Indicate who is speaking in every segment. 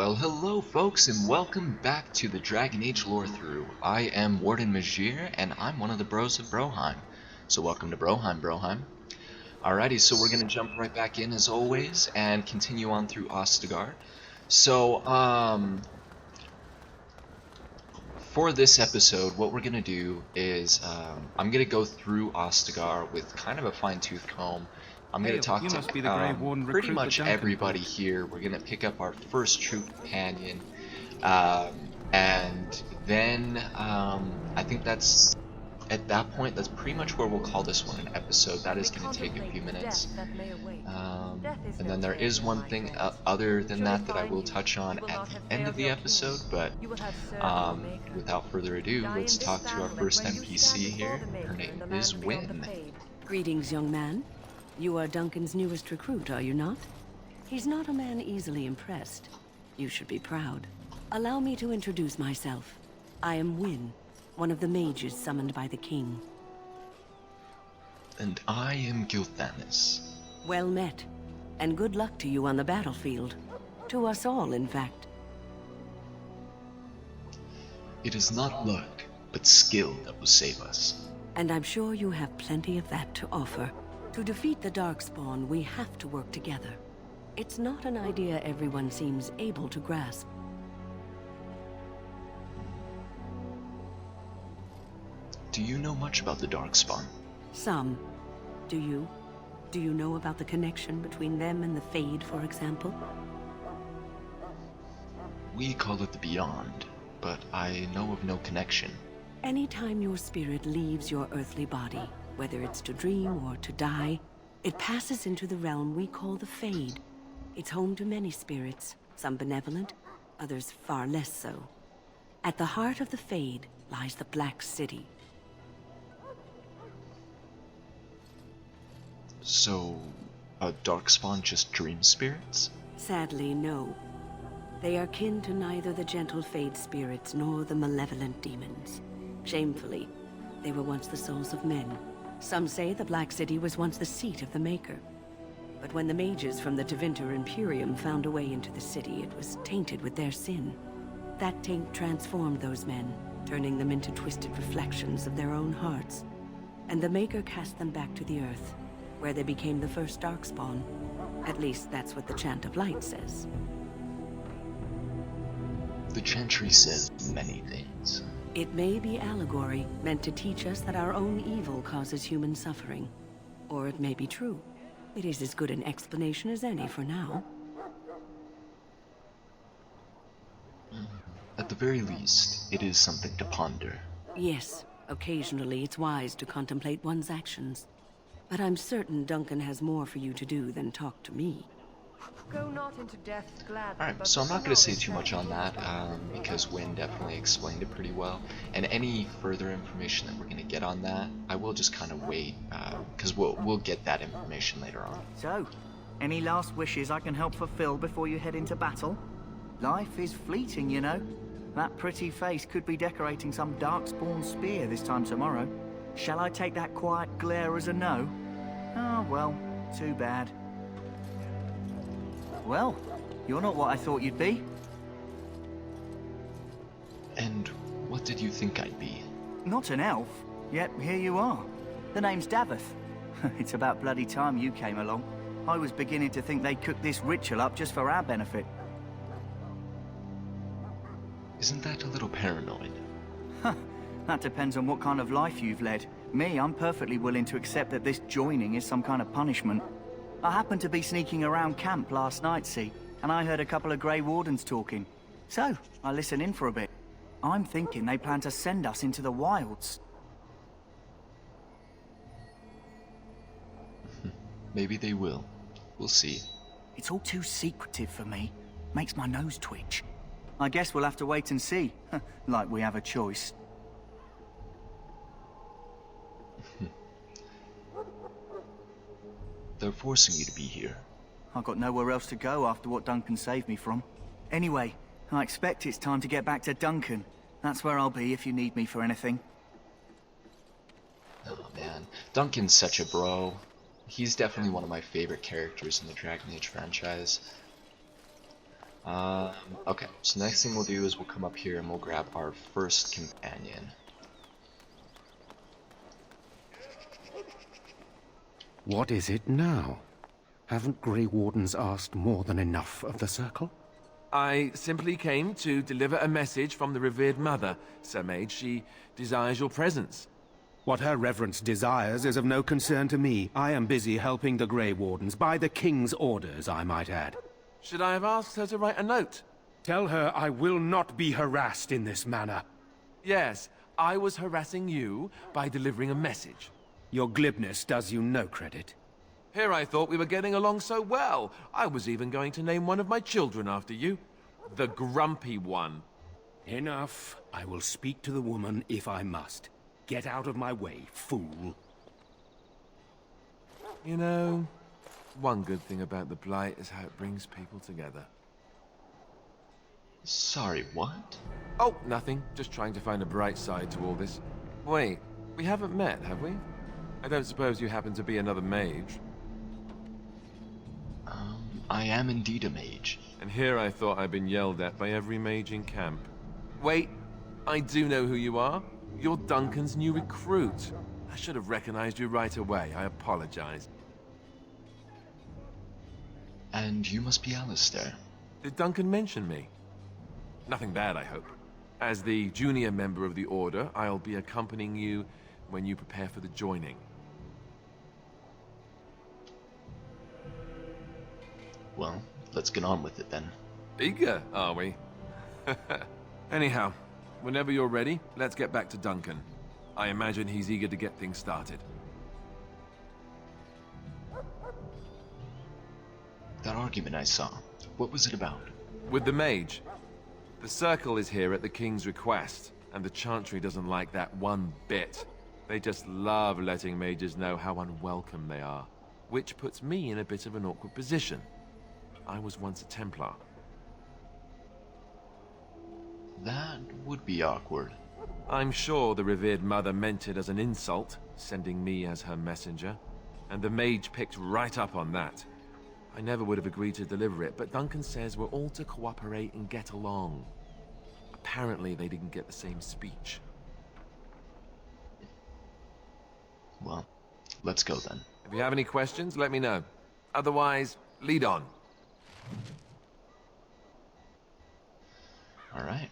Speaker 1: Well, hello folks, and welcome back to the Dragon Age Lorethrough. I am Warden Majir, and I'm one of the bros of Broheim. So welcome to Broheim. Alrighty, so we're gonna jump right back in as always, and continue on through Ostagar. So, for this episode, what we're gonna do is, I'm gonna go through Ostagar with kind of a fine-tooth comb. I'm going to talk to pretty much everybody here. We're going to pick up our first troop companion, and then I think that's, at that point, that's pretty much where we'll call this one an episode. That is going to take a few minutes. And then there is one thing other than that I will touch on at the end of the episode, but without further ado, let's talk to our first NPC here. Her name is Wynn.
Speaker 2: Greetings, young man. You are Duncan's newest recruit, are you not? He's not a man easily impressed. You should be proud. Allow me to introduce myself. I am Wynn, one of the mages summoned by the king.
Speaker 1: And I am Gilthanis.
Speaker 2: Well met, and good luck to you on the battlefield. To us all, in fact.
Speaker 1: It is not luck, but skill that will save us.
Speaker 2: And I'm sure you have plenty of that to offer. To defeat the Darkspawn, we have to work together. It's not an idea everyone seems able to grasp.
Speaker 1: Do you know much about the Darkspawn?
Speaker 2: Some. Do you? Do you know about the connection between them and the Fade, for example?
Speaker 1: We call it the Beyond, but I know of no connection.
Speaker 2: Anytime your spirit leaves your earthly body, whether it's to dream or to die, it passes into the realm we call the Fade. It's home to many spirits, some benevolent, others far less so. At the heart of the Fade lies the Black City.
Speaker 1: So, a Darkspawn just dream spirits?
Speaker 2: Sadly, no. They are kin to neither the gentle Fade spirits nor the malevolent demons. Shamefully, they were once the souls of men. Some say the Black City was once the seat of the Maker. But when the mages from the Tevinter Imperium found a way into the city, it was tainted with their sin. That taint transformed those men, turning them into twisted reflections of their own hearts. And the Maker cast them back to the Earth, where they became the first Darkspawn. At least that's what the Chant of Light says.
Speaker 1: The Chantry says many things.
Speaker 2: It may be allegory, meant to teach us that our own evil causes human suffering. Or it may be true. It is as good an explanation as any for now.
Speaker 1: At the very least, it is something to ponder.
Speaker 2: Yes, occasionally it's wise to contemplate one's actions. But I'm certain Duncan has more for you to do than talk to me.
Speaker 3: Go not into death gladly.
Speaker 1: Alright, so I'm not going to say too much on that, because Wynn definitely explained it pretty well. And any further information that we're going to get on that, I will just kind of wait, because we'll get that information later on.
Speaker 4: So, any last wishes I can help fulfill before you head into battle? Life is fleeting, you know. That pretty face could be decorating some Darkspawn spear this time tomorrow. Shall I take that quiet glare as a no? Oh, well, too bad. Well, you're not what I thought you'd be.
Speaker 1: And what did you think I'd be?
Speaker 4: Not an elf, yet here you are. The name's Daveth. It's about bloody time you came along. I was beginning to think they'd cooked this ritual up just for our benefit.
Speaker 1: Isn't that a little paranoid?
Speaker 4: That depends on what kind of life you've led. Me, I'm perfectly willing to accept that this joining is some kind of punishment. I happened to be sneaking around camp last night, see, and I heard a couple of Grey Wardens talking. So, I listened in for a bit. I'm thinking they plan to send us into the wilds.
Speaker 1: Maybe they will. We'll see.
Speaker 4: It's all too secretive for me. Makes my nose twitch. I guess we'll have to wait and see. Like we have a choice.
Speaker 1: They're forcing you to be here.
Speaker 4: I've got nowhere else to go after what Duncan saved me from. Anyway, I expect it's time to get back to Duncan. That's where I'll be if you need me for anything.
Speaker 1: Oh man, Duncan's such a bro. He's definitely one of my favorite characters in the Dragon Age franchise. Okay, so next thing we'll do is we'll come up here and we'll grab our first companion.
Speaker 5: What is it now? Haven't Grey Wardens asked more than enough of the Circle?
Speaker 6: I simply came to deliver a message from the revered mother, Sir Mage. She desires your presence.
Speaker 5: What her reverence desires is of no concern to me. I am busy helping the Grey Wardens, by the King's orders, I might add.
Speaker 6: Should I have asked her to write a note?
Speaker 5: Tell her I will not be harassed in this manner.
Speaker 6: Yes, I was harassing you by delivering a message.
Speaker 5: Your glibness does you no credit.
Speaker 6: Here I thought we were getting along so well. I was even going to name one of my children after you. The Grumpy One.
Speaker 5: Enough. I will speak to the woman if I must. Get out of my way, fool.
Speaker 6: You know, one good thing about the Blight is how it brings people together.
Speaker 1: Sorry, what?
Speaker 6: Oh, nothing. Just trying to find a bright side to all this. Wait, we haven't met, have we? I don't suppose you happen to be another mage?
Speaker 1: I am indeed a mage.
Speaker 6: And here I thought I'd been yelled at by every mage in camp. Wait, I do know who you are. You're Duncan's new recruit. I should have recognized you right away. I apologize.
Speaker 1: And you must be Alistair.
Speaker 6: Did Duncan mention me? Nothing bad, I hope. As the junior member of the Order, I'll be accompanying you when you prepare for the joining.
Speaker 1: Well, let's get on with it then.
Speaker 6: Eager, are we? Anyhow, whenever you're ready, let's get back to Duncan. I imagine he's eager to get things started.
Speaker 1: That argument I saw, what was it about?
Speaker 6: With the mage. The Circle is here at the King's request, and the Chantry doesn't like that one bit. They just love letting mages know how unwelcome they are, which puts me in a bit of an awkward position. I was once a Templar.
Speaker 1: That would be awkward.
Speaker 6: I'm sure the revered mother meant it as an insult, sending me as her messenger, and the mage picked right up on that. I never would have agreed to deliver it, but Duncan says we're all to cooperate and get along. Apparently they didn't get the same speech.
Speaker 1: Well, let's go then.
Speaker 6: If you have any questions, let me know. Otherwise, lead on.
Speaker 1: All right.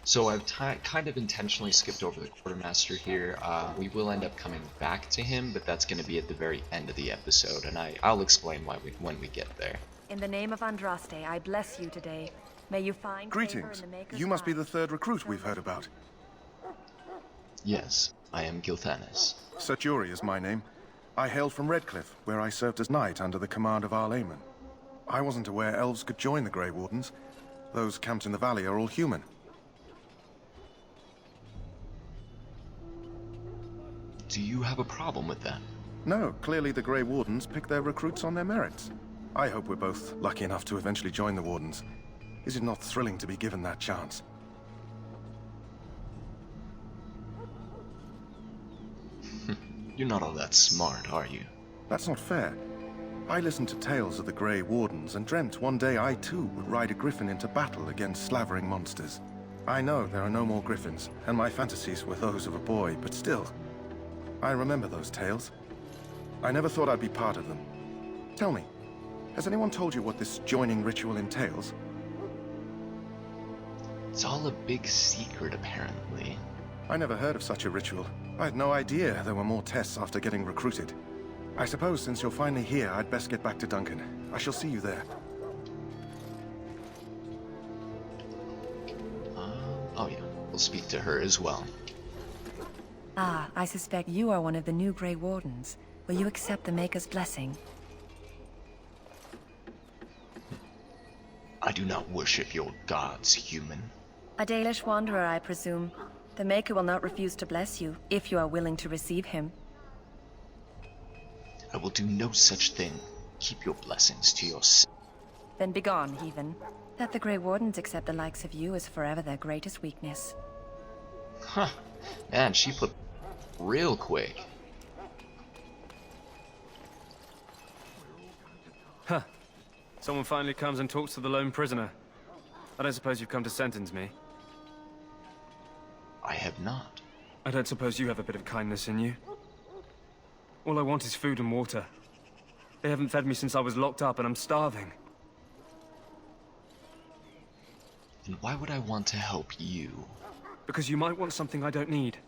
Speaker 1: So I've kind of intentionally skipped over the quartermaster here. We will end up coming back to him, but that's going to be at the very end of the episode, and I'll explain why when we get there.
Speaker 3: In the name of Andraste, I bless you today. May you find
Speaker 7: Greetings.
Speaker 3: favor in the Maker's
Speaker 7: You must be
Speaker 3: eye.
Speaker 7: the third recruit we've heard about.
Speaker 1: Yes, I am Gilthanis.
Speaker 7: Serturi is my name. I hail from Redcliffe, where I served as knight under the command of Arl Eamon. I wasn't aware elves could join the Grey Wardens. Those camped in the valley are all human.
Speaker 1: Do you have a problem with that?
Speaker 7: No, clearly the Grey Wardens pick their recruits on their merits. I hope we're both lucky enough to eventually join the Wardens. Is it not thrilling to be given that chance?
Speaker 1: You're not all that smart, are you?
Speaker 7: That's not fair. I listened to tales of the Grey Wardens and dreamt one day I too would ride a griffin into battle against slavering monsters. I know there are no more griffins, and my fantasies were those of a boy, but still. I remember those tales. I never thought I'd be part of them. Tell me, has anyone told you what this joining ritual entails?
Speaker 1: It's all a big secret, apparently.
Speaker 7: I never heard of such a ritual. I had no idea there were more tests after getting recruited. I suppose since you're finally here, I'd best get back to Duncan. I shall see you there.
Speaker 1: Oh yeah, we'll speak to her as well.
Speaker 3: Ah, I suspect you are one of the new Grey Wardens. Will you accept the Maker's blessing?
Speaker 1: I do not worship your gods, human.
Speaker 3: A Dalish wanderer, I presume. The Maker will not refuse to bless you, if you are willing to receive him.
Speaker 1: I will do no such thing. Keep your blessings to yourself.
Speaker 3: Then begone, heathen. Let the Grey Wardens accept the likes of you as forever their greatest weakness.
Speaker 1: Huh. Man, she put real quick.
Speaker 8: Huh. Someone finally comes and talks to the lone prisoner. I don't suppose you've come to sentence me.
Speaker 1: I have not.
Speaker 8: I don't suppose you have a bit of kindness in you. All I want is food and water. They haven't fed me since I was locked up and I'm starving.
Speaker 1: And why would I want to help you?
Speaker 8: Because you might want something I don't need.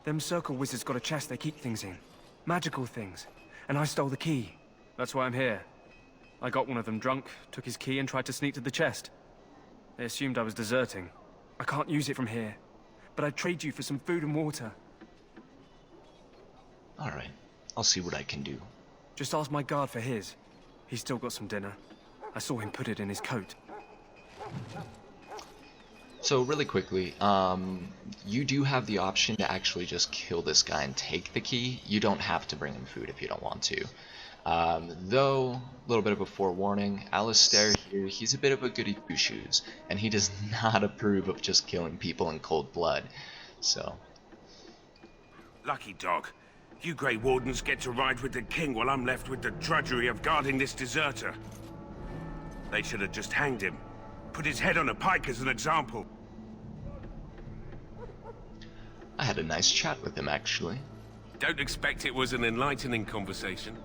Speaker 8: Them circle wizards got a chest they keep things in. Magical things. And I stole the key. That's why I'm here. I got one of them drunk, took his key and tried to sneak to the chest. They assumed I was deserting. I can't use it from here. But I'd trade you for some food and water.
Speaker 1: Alright, I'll see what I can do.
Speaker 8: Just ask my guard for his. He's still got some dinner. I saw him put it in his coat.
Speaker 1: So really quickly, you do have the option to actually just kill this guy and take the key. You don't have to bring him food if you don't want to. Though, a little bit of a forewarning, Alistair here, he's a bit of a goody two-shoes, and he does not approve of just killing people in cold blood. So,
Speaker 9: Lucky dog. You Grey Wardens get to ride with the king while I'm left with the drudgery of guarding this deserter. They should have just hanged him. Put his head on a pike as an example.
Speaker 1: I had a nice chat with him, actually.
Speaker 9: Don't expect it was an enlightening conversation.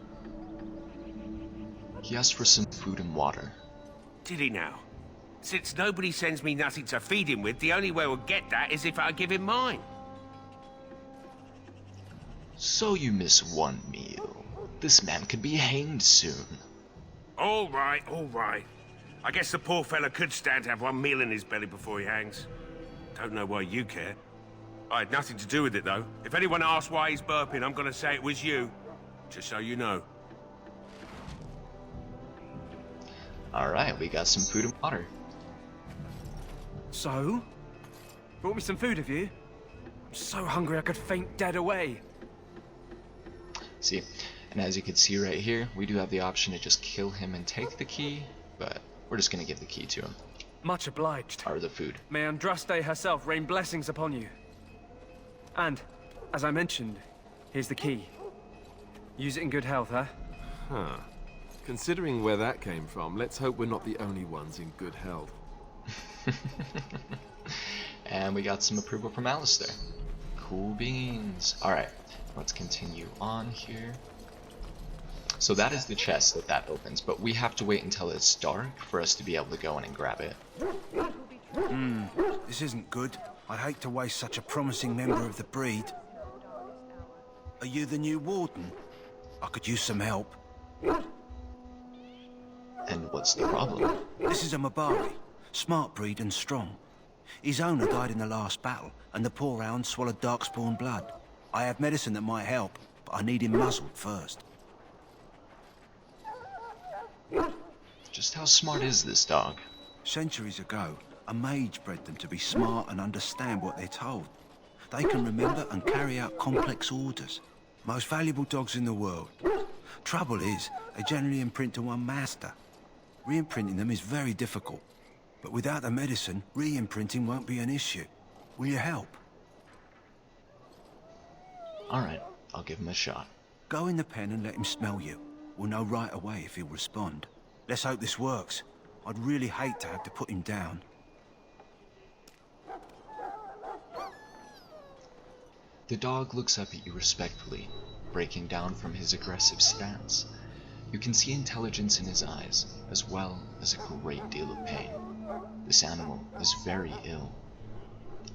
Speaker 1: He asked for some food and water.
Speaker 9: Did he now? Since nobody sends me nothing to feed him with, the only way we'll get that is if I give him mine.
Speaker 1: So you miss one meal. This man could be hanged soon.
Speaker 9: All right, all right. I guess the poor fella could stand to have one meal in his belly before he hangs. Don't know why you care. I had nothing to do with it, though. If anyone asks why he's burping, I'm gonna say it was you. Just so you know.
Speaker 1: Alright, we got some food and water.
Speaker 8: So? Brought me some food, have you? I'm so hungry I could faint dead away.
Speaker 1: See, and as you can see right here, we do have the option to just kill him and take the key, but we're just gonna give the key to him.
Speaker 8: Much obliged.
Speaker 1: Or the food.
Speaker 8: May Andraste herself rain blessings upon you. And, as I mentioned, here's the key. Use it in good health, huh?
Speaker 6: Huh. Considering where that came from, let's hope we're not the only ones in good health.
Speaker 1: And we got some approval from Alistair. Cool beans. Alright, let's continue on here. So that is the chest that opens, but we have to wait until it's dark for us to be able to go in and grab it.
Speaker 10: This isn't good. I'd hate to waste such a promising member of the breed. Are you the new warden? I could use some help.
Speaker 1: And what's the problem?
Speaker 10: This is a Mabari. Smart breed and strong. His owner died in the last battle, and the poor hound swallowed darkspawn blood. I have medicine that might help, but I need him muzzled first.
Speaker 1: Just how smart is this dog?
Speaker 10: Centuries ago, a mage bred them to be smart and understand what they're told. They can remember and carry out complex orders. Most valuable dogs in the world. Trouble is, they generally imprint to one master. Re-imprinting them is very difficult. But without the medicine, re-imprinting won't be an issue. Will you help?
Speaker 1: Alright, I'll give him a shot.
Speaker 10: Go in the pen and let him smell you. We'll know right away if he'll respond. Let's hope this works. I'd really hate to have to put him down.
Speaker 1: The dog looks up at you respectfully, breaking down from his aggressive stance. You can see intelligence in his eyes, as well as a great deal of pain. This animal is very ill.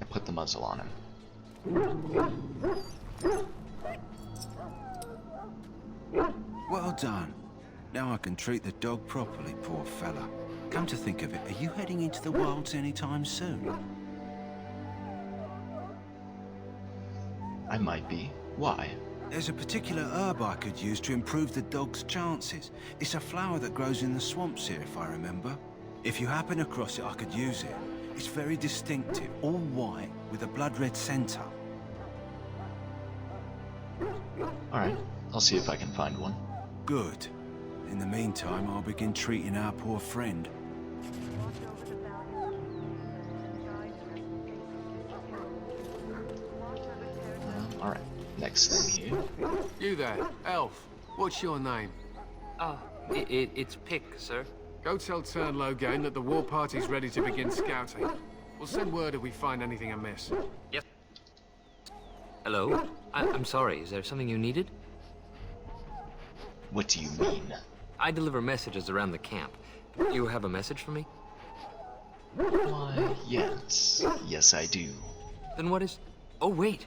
Speaker 1: I put the muzzle on him.
Speaker 10: Well done. Now I can treat the dog properly, poor fella. Come to think of it, are you heading into the wilds anytime soon?
Speaker 1: I might be. Why?
Speaker 10: There's a particular herb I could use to improve the dog's chances. It's a flower that grows in the swamps here, if I remember. If you happen across it, I could use it. It's very distinctive, all white, with a blood-red center.
Speaker 1: Alright, I'll see if I can find one.
Speaker 10: Good. In the meantime, I'll begin treating our poor friend.
Speaker 1: Alright, next thing here.
Speaker 11: You there, elf. What's your name?
Speaker 12: It's Pick, sir.
Speaker 11: Go tell Tern Logain that the war party's ready to begin scouting. We'll send word if we find anything amiss.
Speaker 12: Yep. Hello? I'm sorry, is there something you needed?
Speaker 1: What do you mean?
Speaker 12: I deliver messages around the camp. You have a message for me?
Speaker 1: Why, yes. Yes, I do.
Speaker 12: Then what is... Oh, wait.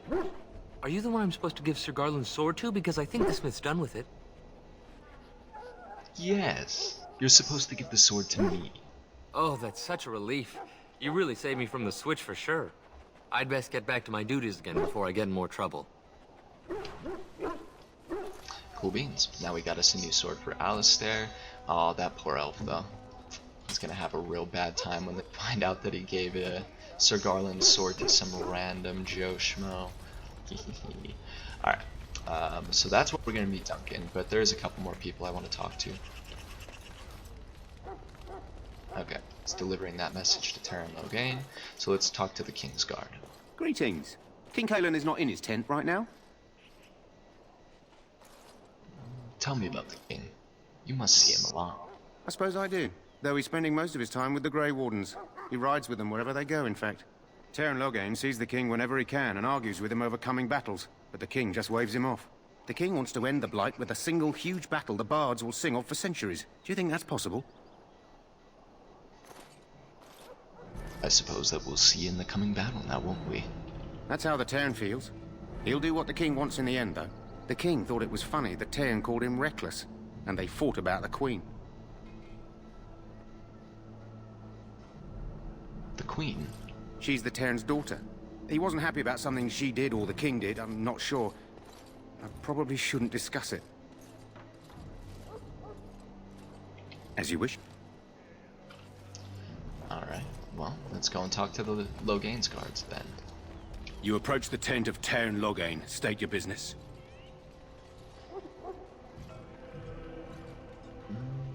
Speaker 12: Are you the one I'm supposed to give Sir Garland's sword to? Because I think the smith's done with it.
Speaker 1: Yes. You're supposed to give the sword to me.
Speaker 12: Oh, that's such a relief. You really saved me from the switch for sure. I'd best get back to my duties again before I get in more trouble.
Speaker 1: Cool beans. Now we got us a new sword for Alistair. Oh, that poor elf, though. He's gonna have a real bad time when they find out that he gave Sir Garland's sword to some random Joe Schmo. Alright, so that's what we're gonna meet Duncan, but there's a couple more people I want to talk to. Okay, it's delivering that message to Tern Logain, so let's talk to the King's Guard.
Speaker 5: Greetings. King Cailan is not in his tent right now?
Speaker 1: Tell me about the King. You must see him a lot.
Speaker 5: I suppose I do, though he's spending most of his time with the Grey Wardens. He rides with them wherever they go, in fact. Tern Logain sees the King whenever he can and argues with him over coming battles, but the King just waves him off. The King wants to end the Blight with a single huge battle the bards will sing of for centuries. Do you think that's possible?
Speaker 1: I suppose that we'll see in the coming battle now, won't we?
Speaker 5: That's how the Tern feels. He'll do what the King wants in the end, though. The King thought it was funny that Tern called him reckless, and they fought about the Queen.
Speaker 1: The Queen?
Speaker 5: She's the Tern's daughter. He wasn't happy about something she did or the King did, I'm not sure. I probably shouldn't discuss it. As you wish.
Speaker 1: Alright, well, let's go and talk to the Logain's guards then.
Speaker 5: You approach the tent of Tern Logain. State your business.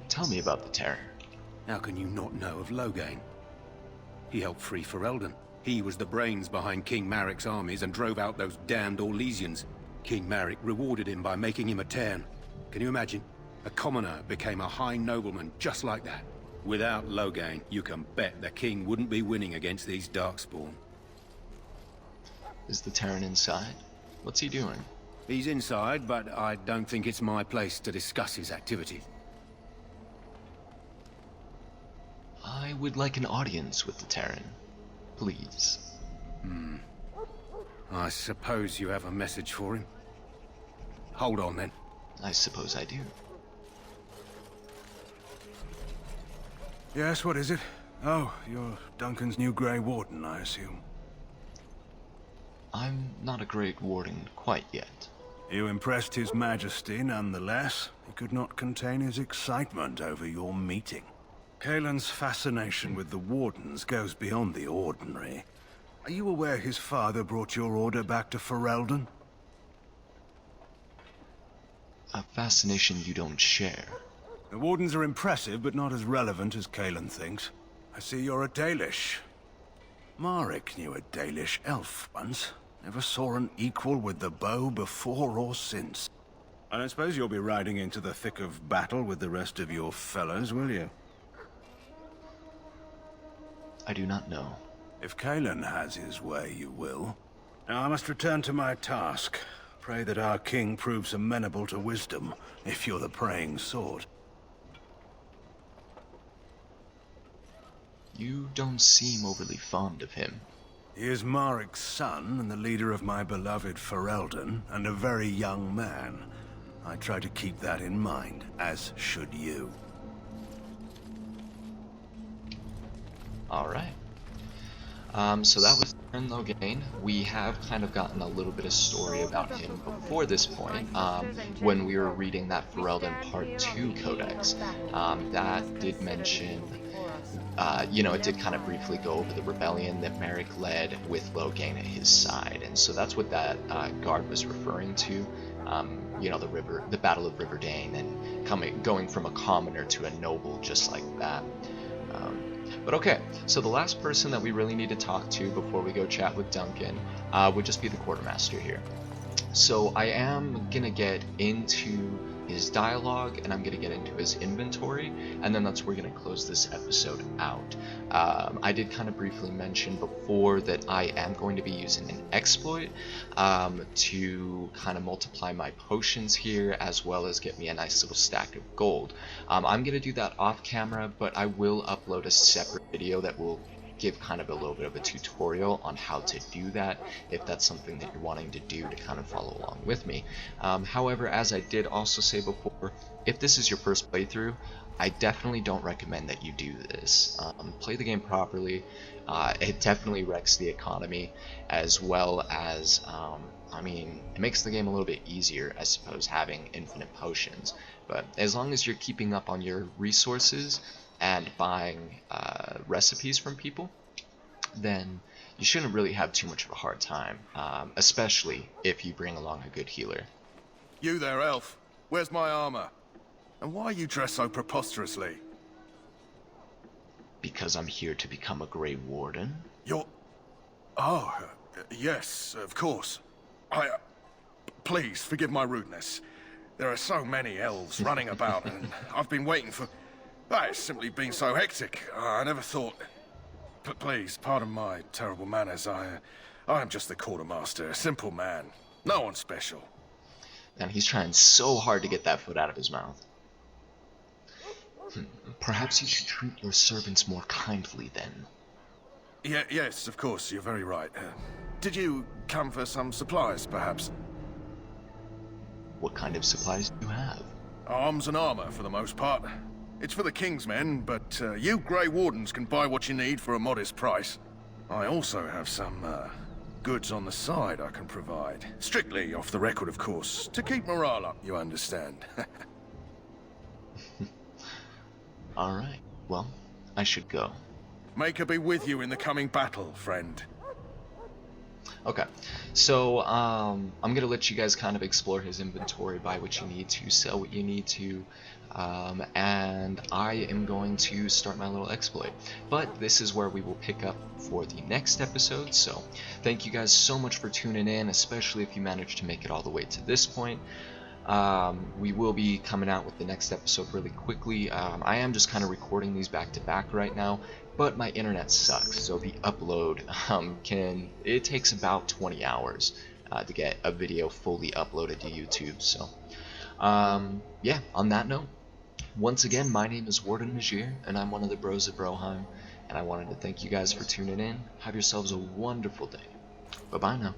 Speaker 1: Tell me about the Terror.
Speaker 5: How can you not know of Logain? He helped free Ferelden. He was the brains behind King Maric's armies and drove out those damned Orlesians. King Maric rewarded him by making him a Tern. Can you imagine? A commoner became a high nobleman just like that. Without Logain, you can bet the king wouldn't be winning against these Darkspawn.
Speaker 1: Is the Terran inside? What's he doing?
Speaker 5: He's inside, but I don't think it's my place to discuss his activities.
Speaker 1: I would like an audience with the Terran. Please.
Speaker 5: I suppose you have a message for him. Hold on, then.
Speaker 1: I suppose I do.
Speaker 10: Yes, what is it? Oh, you're Duncan's new Grey Warden, I assume.
Speaker 1: I'm not a Great Warden quite yet.
Speaker 10: You impressed His Majesty nonetheless. He could not contain his excitement over your meeting. Cailan's fascination with the Wardens goes beyond the ordinary. Are you aware his father brought your order back to Ferelden?
Speaker 1: A fascination you don't share.
Speaker 10: The Wardens are impressive, but not as relevant as Cailan thinks. I see you're a Dalish. Maric knew a Dalish elf once. Never saw an equal with the bow before or since. I don't suppose you'll be riding into the thick of battle with the rest of your fellows, will you?
Speaker 1: I do not know.
Speaker 10: If Cailan has his way, you will. Now I must return to my task. Pray that our king proves amenable to wisdom, if you're the praying sort.
Speaker 1: You don't seem overly fond of him.
Speaker 10: He is Maric's son, and the leader of my beloved Ferelden, and a very young man. I try to keep that in mind, as should you.
Speaker 1: Alright. So that was Tern Logain. We have kind of gotten a little bit of story about him before this point, when we were reading that Ferelden Part 2 Codex. That did mention, you know, it did kind of briefly go over the rebellion that Maric led with Logain at his side, and so that's what that guard was referring to you know, the Battle of Riverdane, and going from a commoner to a noble just like that. But okay, so the last person that we really need to talk to before we go chat with Duncan would just be the quartermaster here. So I am gonna get into his dialogue, and I'm gonna get into his inventory, and then that's where we're gonna close this episode out. I did kind of briefly mention before that I am going to be using an exploit to kind of multiply my potions here, as well as get me a nice little stack of gold. I'm gonna do that off camera, but I will upload a separate video that will give kind of a little bit of a tutorial on how to do that, if that's something that you're wanting to do to kind of follow along with me. However, as I did also say before, if this is your first playthrough, I definitely don't recommend that you do this. Play the game properly. It definitely wrecks the economy, as well as I mean, it makes the game a little bit easier, I suppose, having infinite potions. But as long as you're keeping up on your resources and buying recipes from people, then you shouldn't really have too much of a hard time, especially if you bring along a good healer.
Speaker 7: You there, elf. Where's my armor? And why are you dressed so preposterously?
Speaker 1: Because I'm here to become a Grey Warden.
Speaker 7: You're... Oh, yes, of course. Please, forgive my rudeness. There are so many elves running about, and I've been waiting for... It's simply been so hectic. I never thought... But please, pardon my terrible manners. I am just the quartermaster, a simple man. No one special.
Speaker 1: And he's trying so hard to get that foot out of his mouth. Perhaps you should treat your servants more kindly then.
Speaker 7: Yes, of course, you're very right. Did you come for some supplies, perhaps?
Speaker 1: What kind of supplies do you have?
Speaker 7: Arms and armor, for the most part. It's for the King's men, but you Grey Wardens can buy what you need for a modest price. I also have some goods on the side I can provide. Strictly off the record, of course, to keep morale up, you understand.
Speaker 1: Alright, well, I should go.
Speaker 7: May her be with you in the coming battle, friend.
Speaker 1: Okay, so I'm gonna let you guys kind of explore his inventory, buy what you need to, sell what you need to, and I am going to start my little exploit. But this is where we will pick up for the next episode, so thank you guys so much for tuning in, especially if you managed to make it all the way to this point. We will be coming out with the next episode really quickly. I am just kind of recording these back to back right now, but my internet sucks, so the upload it takes about 20 hours to get a video fully uploaded to YouTube. So yeah, on that note, once again, my name is Warden Majir, and I'm one of the Bros of Broheim, and I wanted to thank you guys for tuning in. Have yourselves a wonderful day. Bye bye now.